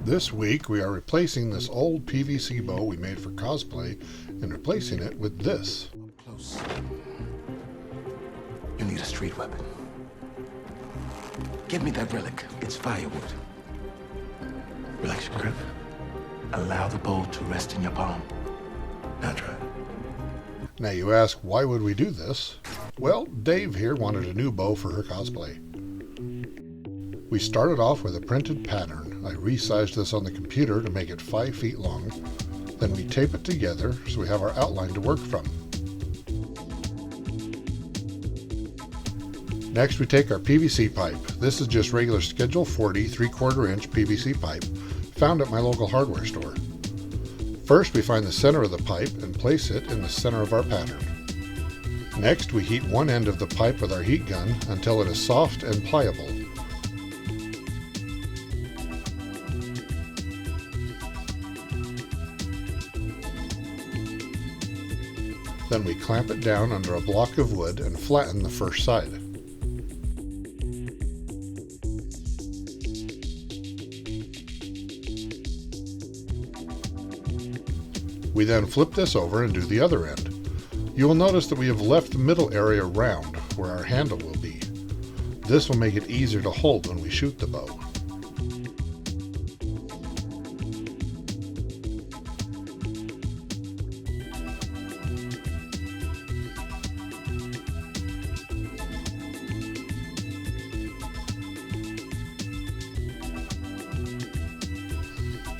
This week we are replacing this old PVC bow we made for cosplay and replacing it with this. Close. You need a street weapon. Give me that relic. It's firewood. Relax your grip. Allow the bow to rest in your palm. Now try. Now you ask, why would we do this? Well, Dave here wanted a new bow for her cosplay. We started off with a printed pattern. I resized this on the computer to make it 5 feet long. Then we tape it together so we have our outline to work from. Next we take our PVC pipe. This is just regular Schedule 40 3/4 inch PVC pipe found at my local hardware store. First we find the center of the pipe and place it in the center of our pattern. Next we heat one end of the pipe with our heat gun until it is soft and pliable. Then we clamp it down under a block of wood and flatten the first side. We then flip this over and do the other end. You will notice that we have left the middle area round where our handle will be. This will make it easier to hold when we shoot the bow.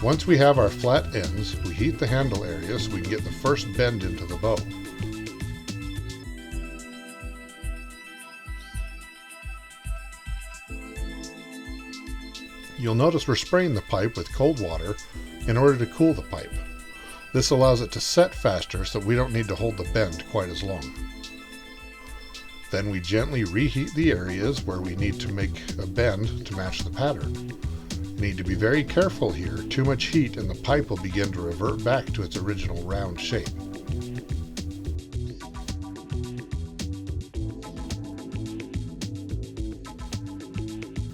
Once we have our flat ends, we heat the handle area so we can get the first bend into the bow. You'll notice we're spraying the pipe with cold water in order to cool the pipe. This allows it to set faster so we don't need to hold the bend quite as long. Then we gently reheat the areas where we need to make a bend to match the pattern. We need to be very careful here. Too much heat and the pipe will begin to revert back to its original round shape.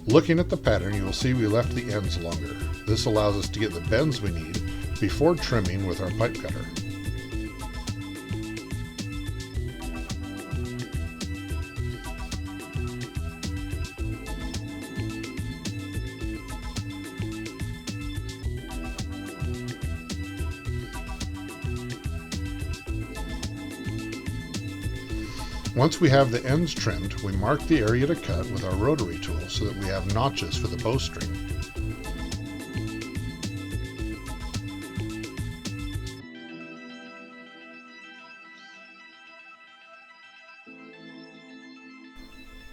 Looking at the pattern, you will see we left the ends longer. This allows us to get the bends we need before trimming with our pipe cutter. Once we have the ends trimmed, we mark the area to cut with our rotary tool so that we have notches for the bowstring.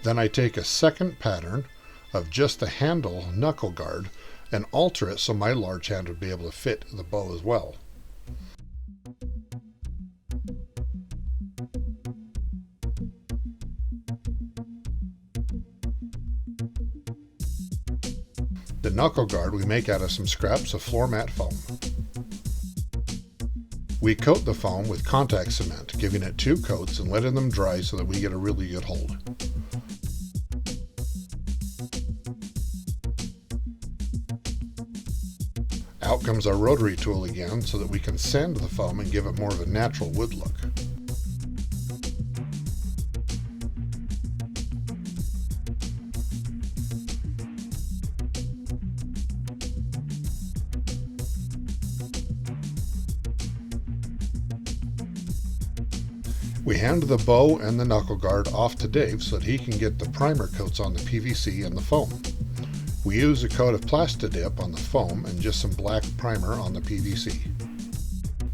Then I take a second pattern of just the handle knuckle guard and alter it so my large hand would be able to fit the bow as well. The knuckle guard we make out of some scraps of floor mat foam. We coat the foam with contact cement, giving it 2 coats and letting them dry so that we get a really good hold. Out comes our rotary tool again so that we can sand the foam and give it more of a natural wood look. We hand the bow and the knuckle guard off to Dave so that he can get the primer coats on the PVC and the foam. We use a coat of Plastidip on the foam and just some black primer on the PVC.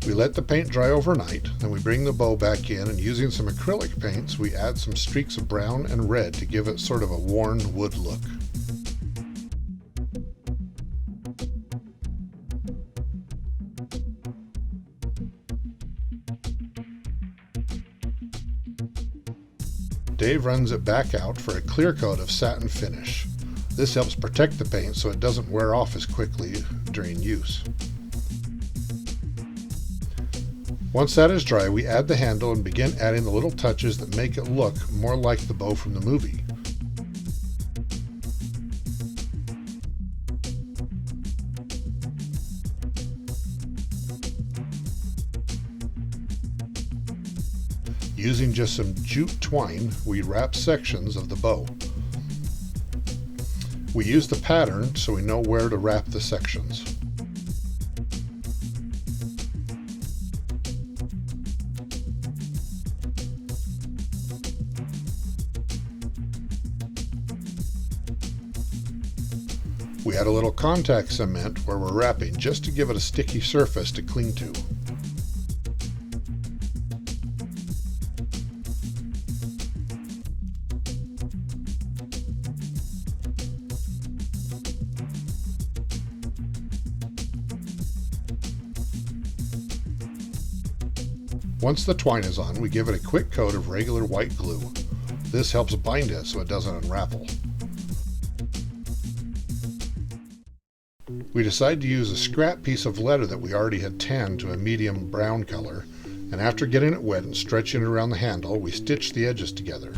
We let the paint dry overnight, then we bring the bow back in and using some acrylic paints we add some streaks of brown and red to give it sort of a worn wood look. Dave runs it back out for a clear coat of satin finish. This helps protect the paint so it doesn't wear off as quickly during use. Once that is dry, we add the handle and begin adding the little touches that make it look more like the bow from the movie. Using just some jute twine, we wrap sections of the bow. We use the pattern so we know where to wrap the sections. We add a little contact cement where we're wrapping just to give it a sticky surface to cling to. Once the twine is on, we give it a quick coat of regular white glue. This helps bind it so it doesn't unravel. We decide to use a scrap piece of leather that we already had tanned to a medium brown color, and after getting it wet and stretching it around the handle, we stitch the edges together.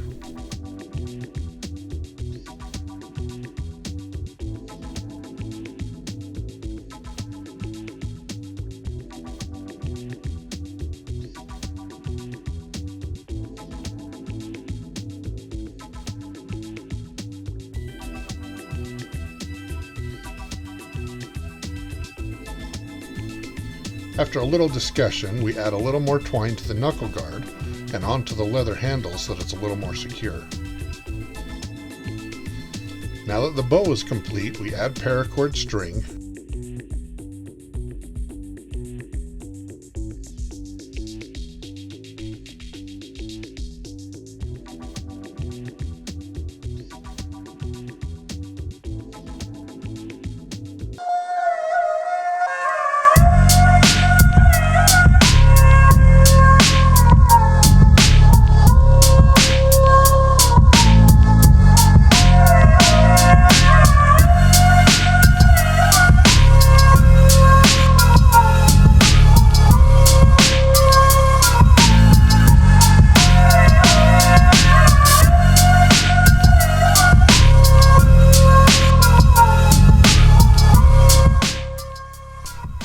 After a little discussion, we add a little more twine to the knuckle guard and onto the leather handle so that it's a little more secure. Now that the bow is complete, we add paracord string,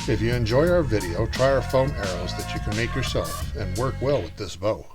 If you enjoy our video, try our foam arrows that you can make yourself and work well with this bow.